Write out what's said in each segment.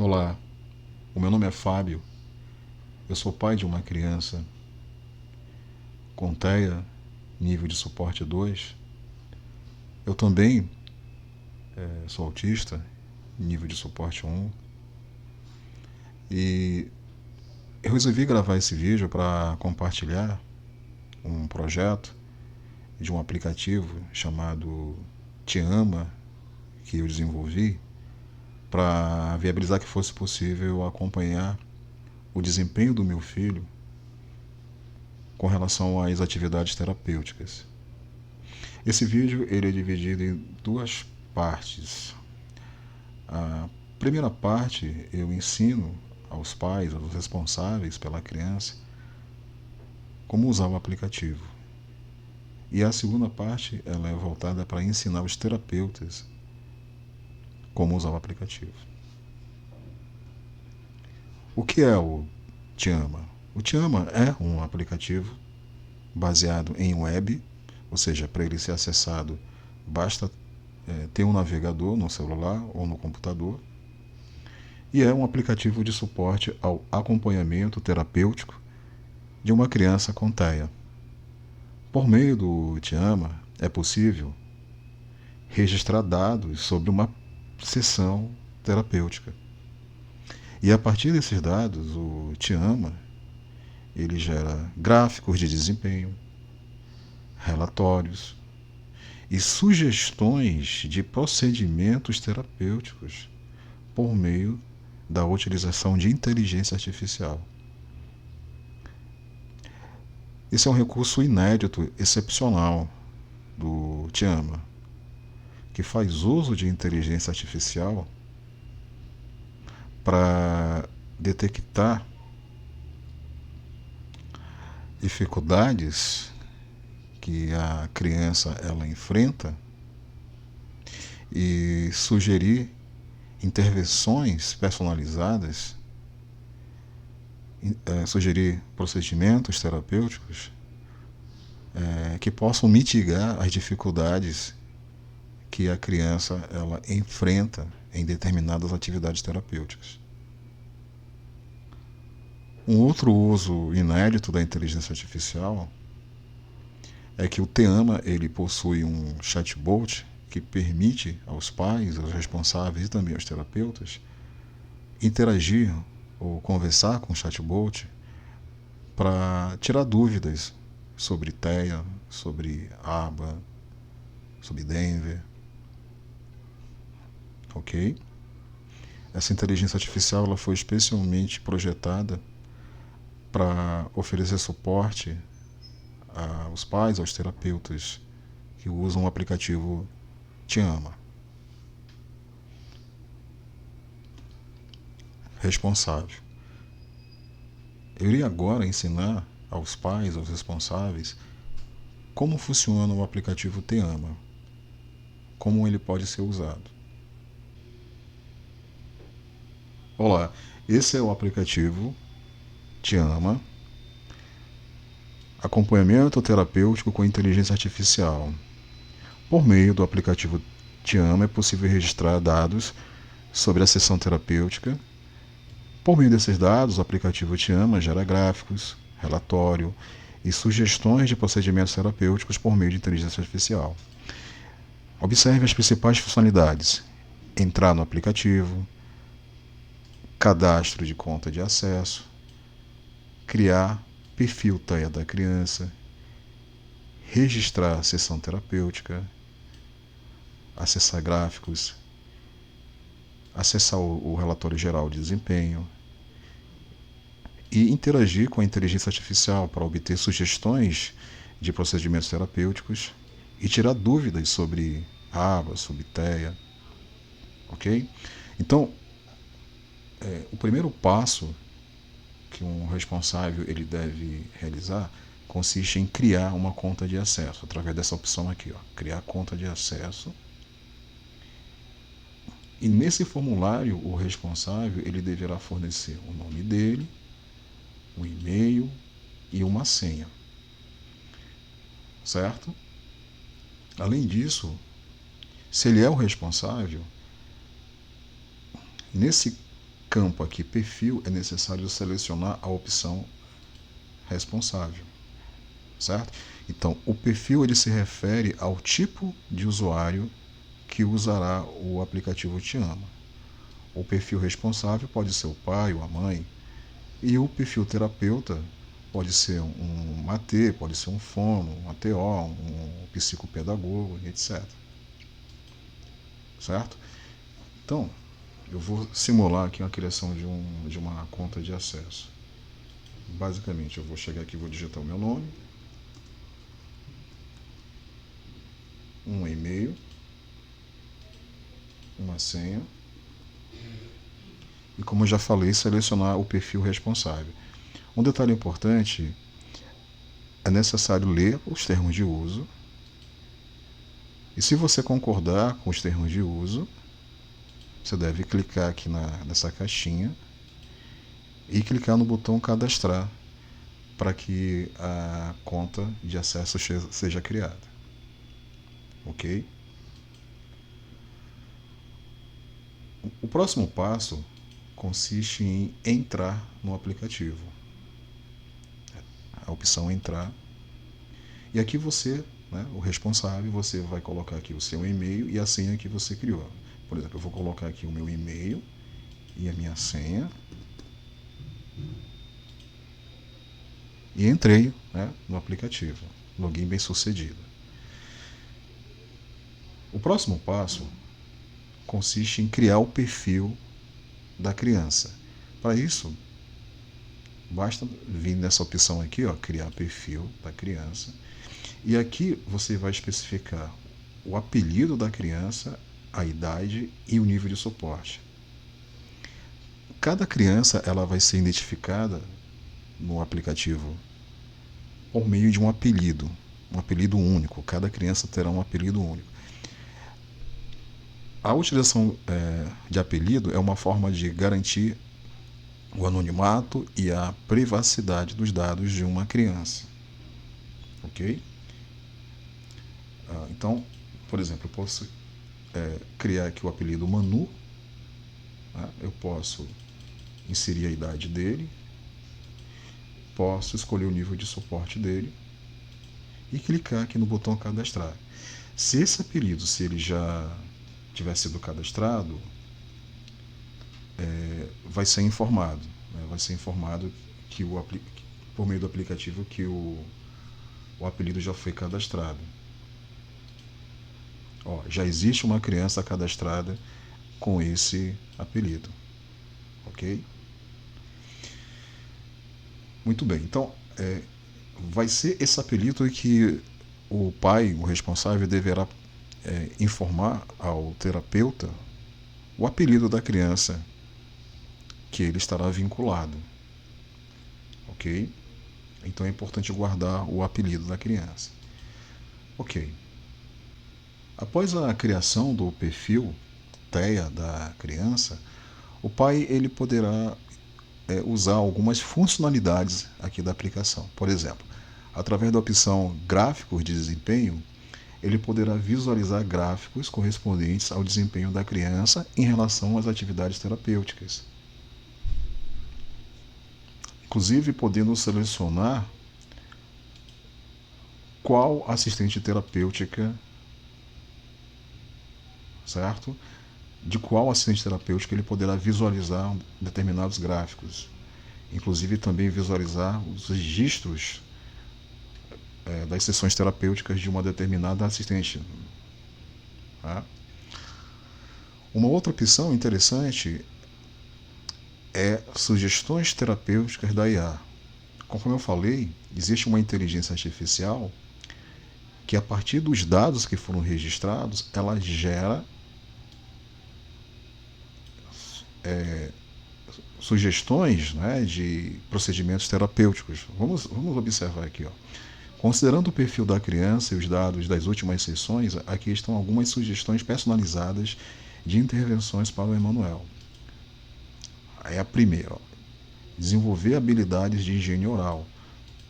Olá, o meu nome é Fábio. Eu sou pai de uma criança com TEA, nível de suporte 2. Eu também sou autista, nível de suporte 1. E eu resolvi gravar esse vídeo para compartilhar um projeto de um aplicativo chamado Te Ama, que eu desenvolvi para viabilizar que fosse possível acompanhar o desempenho do meu filho com relação às atividades terapêuticas. Esse vídeo ele é dividido em duas partes. A primeira parte eu ensino aos pais, aos responsáveis pela criança, como usar o aplicativo. E a segunda parte ela é voltada para ensinar os terapeutas como usar o aplicativo. O que é o Te Ama? O Te Ama é um aplicativo baseado em web, ou seja, para ele ser acessado basta ter um navegador no celular ou no computador, e é um aplicativo de suporte ao acompanhamento terapêutico de uma criança com TEA. Por meio do Te Ama, é possível registrar dados sobre uma sessão terapêutica. E a partir desses dados, o Te Ama ele gera gráficos de desempenho, relatórios e sugestões de procedimentos terapêuticos por meio da utilização de inteligência artificial. Esse é um recurso inédito, excepcional do Te Ama, que faz uso de inteligência artificial para detectar dificuldades que a criança ela enfrenta e sugerir intervenções personalizadas, sugerir procedimentos terapêuticos que possam mitigar as dificuldades que a criança ela enfrenta em determinadas atividades terapêuticas. Um outro uso inédito da inteligência artificial é que o Te Ama ele possui um chatbot que permite aos pais, aos responsáveis e também aos terapeutas interagir ou conversar com o chatbot para tirar dúvidas sobre TEA, sobre ABA, sobre Denver, ok? Essa inteligência artificial ela foi especialmente projetada para oferecer suporte aos pais, aos terapeutas que usam o aplicativo Te Ama. Responsável. Eu irei agora ensinar aos pais, aos responsáveis, como funciona o aplicativo Te Ama, como ele pode ser usado. Olá, esse é o aplicativo Te Ama, acompanhamento terapêutico com inteligência artificial. Por meio do aplicativo Te Ama é possível registrar dados sobre a sessão terapêutica. Por meio desses dados, o aplicativo Te Ama gera gráficos, relatório e sugestões de procedimentos terapêuticos por meio de inteligência artificial. Observe as principais funcionalidades: entrar no aplicativo, cadastro de conta de acesso, criar perfil TEA da criança, registrar a sessão terapêutica, acessar gráficos, acessar o relatório geral de desempenho e interagir com a inteligência artificial para obter sugestões de procedimentos terapêuticos e tirar dúvidas sobre ABA, sobre TEA, ok? Então, o primeiro passo que um responsável ele deve realizar consiste em criar uma conta de acesso, através dessa opção aqui, ó, criar conta de acesso. E nesse formulário, o responsável ele deverá fornecer o nome dele, um e-mail e uma senha, certo? Além disso, se ele é o responsável, nesse campo aqui, perfil, é necessário selecionar a opção responsável, certo? Então, o perfil ele se refere ao tipo de usuário que usará o aplicativo Te Ama. O perfil responsável pode ser o pai ou a mãe, e o perfil terapeuta pode ser um AT, pode ser um fono, um ATO, um psicopedagogo, etc. Certo? Então, eu vou simular aqui a criação de uma conta de acesso. Basicamente, eu vou chegar aqui e vou digitar o meu nome, um e-mail, uma senha, e como eu já falei, selecionar o perfil responsável. Um detalhe importante, é necessário ler os termos de uso, e se você concordar com os termos de uso, você deve clicar aqui nessa caixinha e clicar no botão cadastrar para que a conta de acesso seja criada. Ok? O próximo passo consiste em entrar no aplicativo. A opção entrar. E aqui você, né, o responsável, você vai colocar aqui o seu e-mail e a senha que você criou. Por exemplo, eu vou colocar aqui o meu e-mail e a minha senha. E entrei, né, no aplicativo. Login bem sucedido. O próximo passo consiste em criar o perfil da criança. Para isso, basta vir nessa opção aqui, ó, criar perfil da criança. E aqui você vai especificar o apelido da criança, a idade e o nível de suporte. Cada criança ela vai ser identificada no aplicativo por meio de um apelido único. Cada criança terá um apelido único. A utilização de apelido é uma forma de garantir o anonimato e a privacidade dos dados de uma criança. Ok? Então, por exemplo, eu posso criar aqui o apelido Manu. Tá? Eu posso inserir a idade dele, posso escolher o nível de suporte dele e clicar aqui no botão cadastrar. Se esse apelido, se ele já tiver sido cadastrado, vai ser informado. Né? Vai ser informado que por meio do aplicativo que o apelido já foi cadastrado. Ó, já existe uma criança cadastrada com esse apelido. Ok? Muito bem. Então, vai ser esse apelido que o pai, o responsável, deverá informar ao terapeuta o apelido da criança que ele estará vinculado. Ok? Então é importante guardar o apelido da criança. Ok. Após a criação do perfil TEA da criança, o pai ele poderá usar algumas funcionalidades aqui da aplicação. Por exemplo, através da opção Gráficos de Desempenho, ele poderá visualizar gráficos correspondentes ao desempenho da criança em relação às atividades terapêuticas. Inclusive, podendo selecionar qual assistente terapêutica, certo? De qual assistente terapêutico ele poderá visualizar determinados gráficos. Inclusive também visualizar os registros das sessões terapêuticas de uma determinada assistente. Tá? Uma outra opção interessante é sugestões terapêuticas da IA. Conforme eu falei, existe uma inteligência artificial que, a partir dos dados que foram registrados, ela gera sugestões, né, de procedimentos terapêuticos. Vamos observar aqui. Ó. Considerando o perfil da criança e os dados das últimas sessões, aqui estão algumas sugestões personalizadas de intervenções para o Emanuel. Aí a primeira, ó, desenvolver habilidades de higiene oral.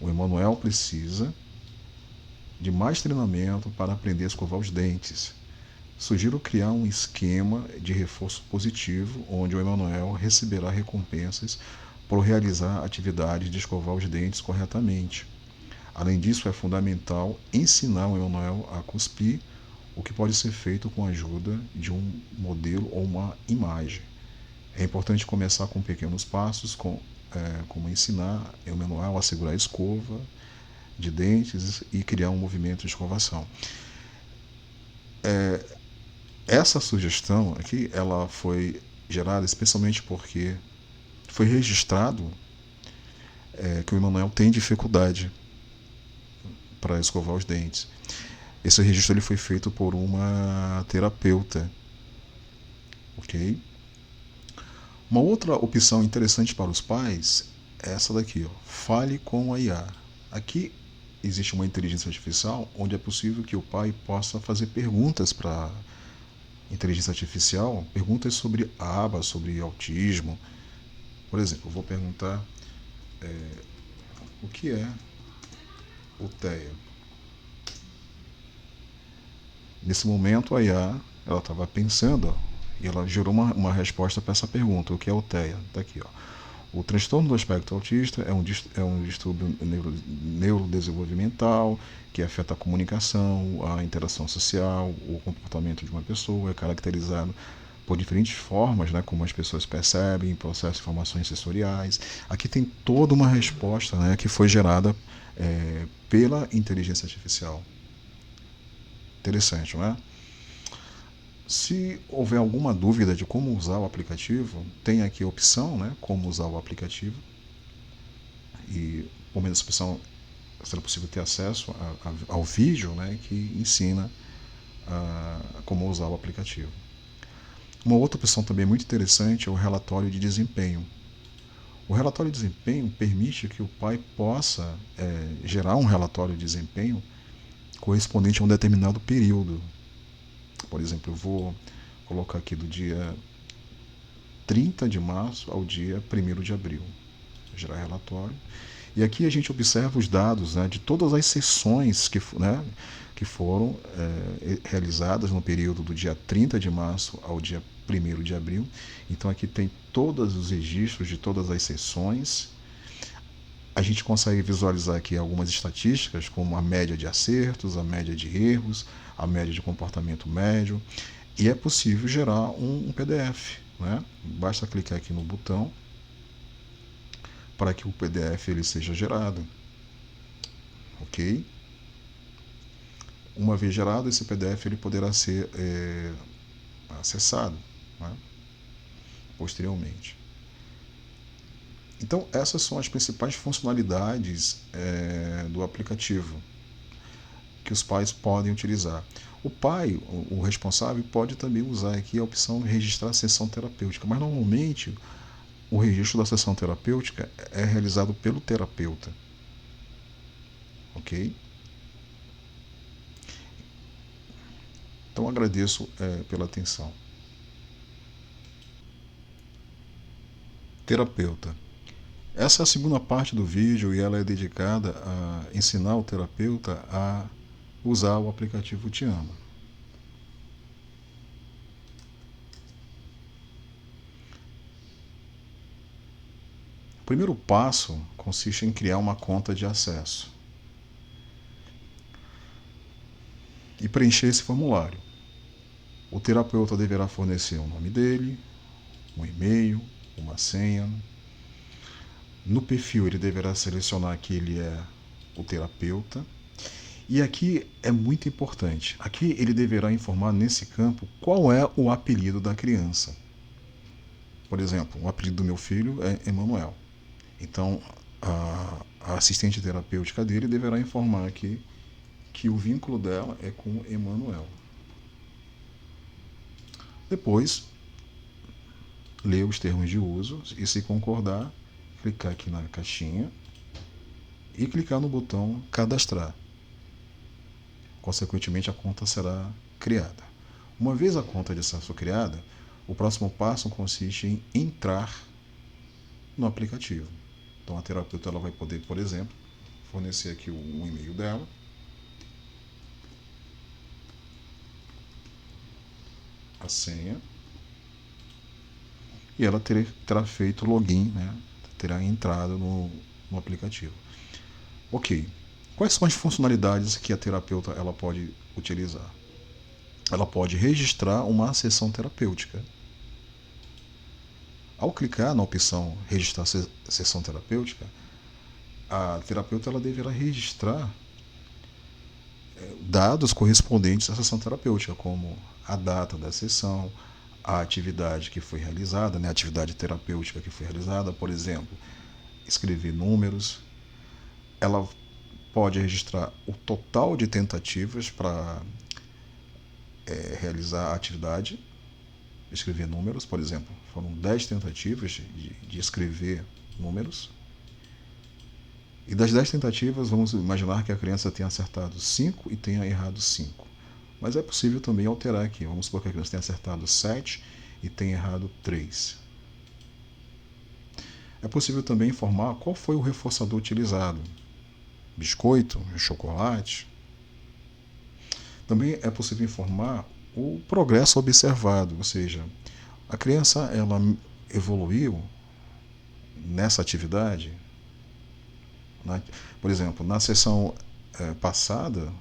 O Emanuel precisa de mais treinamento para aprender a escovar os dentes. Sugiro criar um esquema de reforço positivo, onde o Emanuel receberá recompensas por realizar atividades de escovar os dentes corretamente. Além disso, é fundamental ensinar o Emanuel a cuspir, o que pode ser feito com a ajuda de um modelo ou uma imagem. É importante começar com pequenos passos, como ensinar o Emanuel a segurar a escova de dentes e criar um movimento de escovação. Essa sugestão aqui, ela foi gerada especialmente porque foi registrado que o Emanuel tem dificuldade para escovar os dentes. Esse registro ele foi feito por uma terapeuta, ok? Uma outra opção interessante para os pais é essa daqui, ó. Fale com a IA. Aqui existe uma inteligência artificial onde é possível que o pai possa fazer perguntas para a inteligência artificial, perguntas sobre aba, sobre autismo. Por exemplo, eu vou perguntar o que é o TEA. Nesse momento a IA ela estava pensando, ó, e ela gerou uma resposta para essa pergunta, o que é o TEA? Está aqui, ó. O transtorno do espectro autista é um distúrbio neurodesenvolvimental que afeta a comunicação, a interação social, o comportamento de uma pessoa, é caracterizado por diferentes formas, né, como as pessoas percebem, processam informações sensoriais. Aqui tem toda uma resposta, né, que foi gerada pela inteligência artificial. Interessante, não é? Se houver alguma dúvida de como usar o aplicativo, tem aqui a opção, né, como usar o aplicativo. E por meio dessa opção será possível ter acesso ao vídeo, né, que ensina como usar o aplicativo. Uma outra opção também muito interessante é o relatório de desempenho. O relatório de desempenho permite que o pai possa gerar um relatório de desempenho correspondente a um determinado período. Por exemplo, eu vou colocar aqui do dia 30 de março ao dia 1º de abril. Gerar relatório. E aqui a gente observa os dados, né, de todas as sessões que foram realizadas no período do dia 30 de março ao dia 1º de abril. Então aqui tem todos os registros de todas as sessões. A gente consegue visualizar aqui algumas estatísticas, como a média de acertos, a média de erros, a média de comportamento médio. E é possível gerar um PDF. Né? Basta clicar aqui no botão para que o PDF ele seja gerado. Ok? Uma vez gerado, esse PDF ele poderá ser acessado, né, posteriormente. Então, essas são as principais funcionalidades do aplicativo que os pais podem utilizar. O pai, o responsável, pode também usar aqui a opção de registrar a sessão terapêutica, mas normalmente o registro da sessão terapêutica é realizado pelo terapeuta. Ok? Então agradeço pela atenção. Terapeuta. Essa é a segunda parte do vídeo e ela é dedicada a ensinar o terapeuta a usar o aplicativo Te Ama. O primeiro passo consiste em criar uma conta de acesso e preencher esse formulário. O terapeuta deverá fornecer o nome dele, um e-mail, uma senha. No perfil ele deverá selecionar que ele é o terapeuta. E aqui é muito importante. Aqui ele deverá informar nesse campo qual é o apelido da criança. Por exemplo, o apelido do meu filho é Emanuel. Então, a assistente terapêutica dele deverá informar aqui que o vínculo dela é com Emanuel. Depois, ler os termos de uso e, se concordar, clicar aqui na caixinha e clicar no botão cadastrar. Consequentemente, a conta será criada. Uma vez a conta de acesso criada, o próximo passo consiste em entrar no aplicativo. Então a terapeuta ela vai poder, por exemplo, fornecer aqui o e-mail dela. a senha e ela terá feito login, né? Terá entrado no aplicativo. Ok. Quais são as funcionalidades que a terapeuta ela pode utilizar? Ela pode registrar uma sessão terapêutica. Ao clicar na opção registrar sessão terapêutica, a terapeuta ela deverá registrar dados correspondentes à sessão terapêutica, como a data da sessão, a atividade que foi realizada, né, a atividade terapêutica que foi realizada, por exemplo, escrever números. Ela pode registrar o total de tentativas para realizar a atividade, escrever números, por exemplo, foram 10 tentativas de escrever números. E das 10 tentativas, vamos imaginar que a criança tenha acertado 5 e tenha errado 5. Mas é possível também alterar aqui. Vamos supor que a criança tenha acertado 7 e tenha errado 3. É possível também informar qual foi o reforçador utilizado. Biscoito, chocolate. Também é possível informar o progresso observado, ou seja, a criança ela evoluiu nessa atividade. Por exemplo, na sessão passada,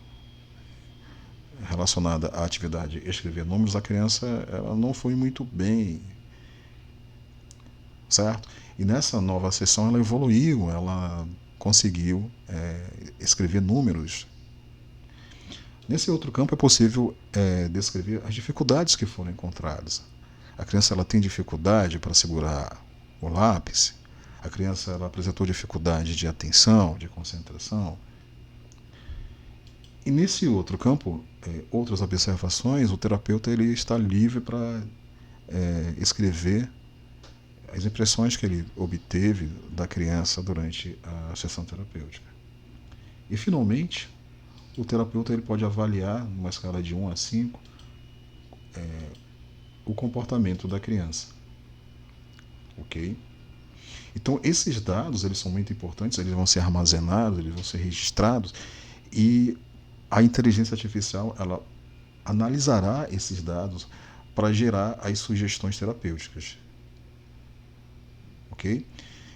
relacionada à atividade escrever números, a criança ela não foi muito bem, certo? E nessa nova sessão ela evoluiu, ela conseguiu escrever números. Nesse outro campo é possível descrever as dificuldades que foram encontradas. A criança ela tem dificuldade para segurar o lápis, a criança ela apresentou dificuldade de atenção, de concentração. E nesse outro campo, outras observações, o terapeuta ele está livre para escrever as impressões que ele obteve da criança durante a sessão terapêutica. E, finalmente, o terapeuta ele pode avaliar, numa escala de 1 a 5, o comportamento da criança. Ok? Então, esses dados eles são muito importantes, eles vão ser armazenados, eles vão ser registrados, e a inteligência artificial ela analisará esses dados para gerar as sugestões terapêuticas. Ok?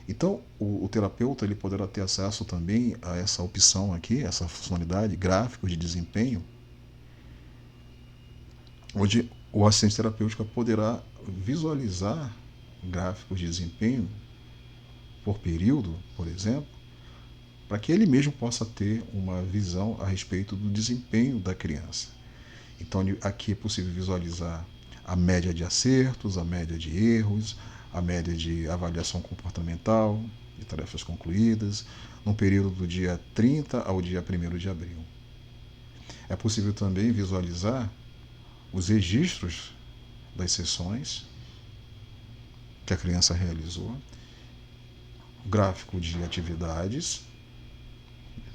Então, o terapeuta ele poderá ter acesso também a essa opção aqui, essa funcionalidade, gráficos de desempenho, onde o assistente terapêutico poderá visualizar gráficos de desempenho por período, por exemplo, para que ele mesmo possa ter uma visão a respeito do desempenho da criança. Então, aqui é possível visualizar a média de acertos, a média de erros, a média de avaliação comportamental, de tarefas concluídas, no período do dia 30 ao dia 1º de abril. É possível também visualizar os registros das sessões que a criança realizou, gráfico de atividades,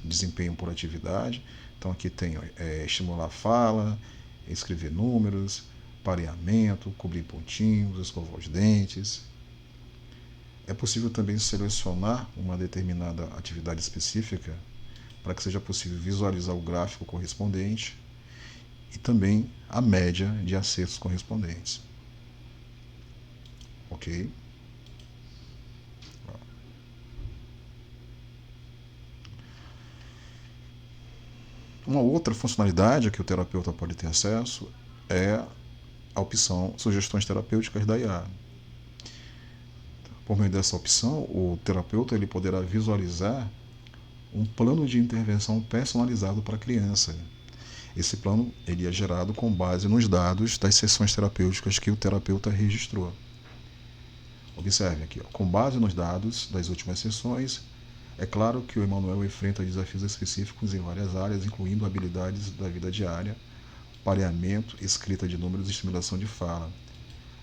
desempenho por atividade. Então aqui tem estimular a fala, escrever números, pareamento, cobrir pontinhos, escovar os dentes. É possível também selecionar uma determinada atividade específica para que seja possível visualizar o gráfico correspondente e também a média de acertos correspondentes. Ok? Uma outra funcionalidade que o terapeuta pode ter acesso é a opção Sugestões Terapêuticas da IA. Por meio dessa opção, o terapeuta ele poderá visualizar um plano de intervenção personalizado para a criança. Esse plano ele é gerado com base nos dados das sessões terapêuticas que o terapeuta registrou. Observe aqui, com base nos dados das últimas sessões, é claro que o Emanuel enfrenta desafios específicos em várias áreas, incluindo habilidades da vida diária, pareamento, escrita de números e estimulação de fala.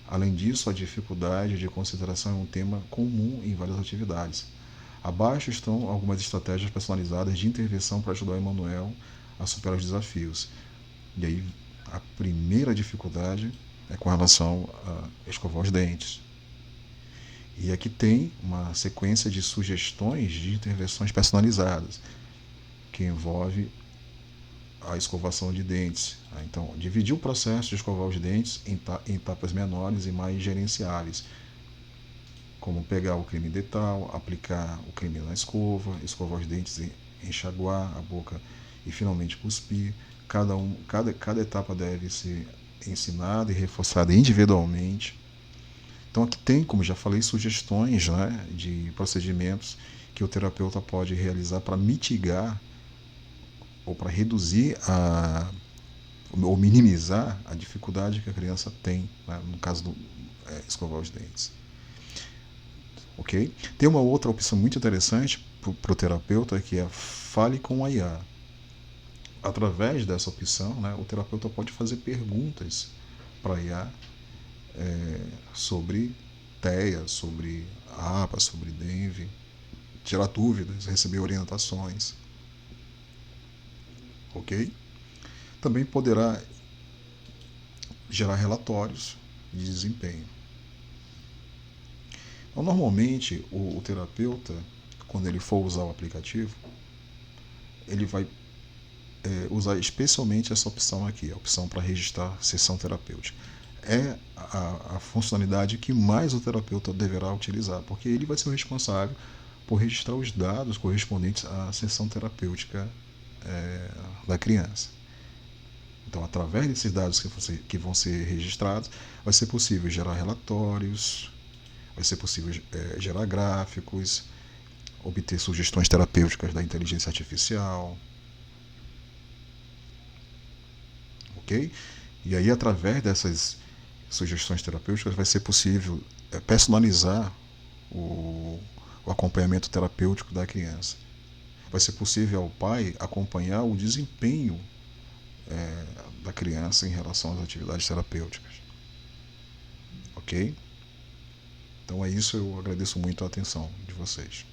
Além disso, a dificuldade de concentração é um tema comum em várias atividades. Abaixo estão algumas estratégias personalizadas de intervenção para ajudar o Emanuel a superar os desafios. E aí, a primeira dificuldade é com relação a escovar os dentes. E aqui tem uma sequência de sugestões de intervenções personalizadas, que envolve a escovação de dentes. Então, dividir o processo de escovar os dentes em etapas menores e mais gerenciáveis, como pegar o creme dental, aplicar o creme na escova, escovar os dentes, enxaguar a boca e finalmente cuspir. Cada etapa deve ser ensinada e reforçada individualmente. Então aqui tem, como já falei, sugestões, né, de procedimentos que o terapeuta pode realizar para mitigar ou para reduzir ou minimizar a dificuldade que a criança tem, né, no caso do escovar os dentes. Ok? Tem uma outra opção muito interessante para o terapeuta, que é fale com a IA. Através dessa opção, né, o terapeuta pode fazer perguntas para a IA sobre TEA, sobre APA, sobre DENVE, tirar dúvidas, receber orientações. Ok? Também poderá gerar relatórios de desempenho. Então, normalmente, o terapeuta, quando ele for usar o aplicativo, ele vai usar especialmente essa opção aqui, a opção para registrar sessão terapêutica. É a funcionalidade que mais o terapeuta deverá utilizar, porque ele vai ser o responsável por registrar os dados correspondentes à sessão terapêutica da criança. Então, através desses dados que vão ser registrados, vai ser possível gerar relatórios, vai ser possível gerar gráficos, obter sugestões terapêuticas da inteligência artificial, ok? E aí, através dessas sugestões terapêuticas, vai ser possível personalizar o acompanhamento terapêutico da criança. Vai ser possível ao pai acompanhar o desempenho da criança em relação às atividades terapêuticas. Ok? Então é isso, eu agradeço muito a atenção de vocês.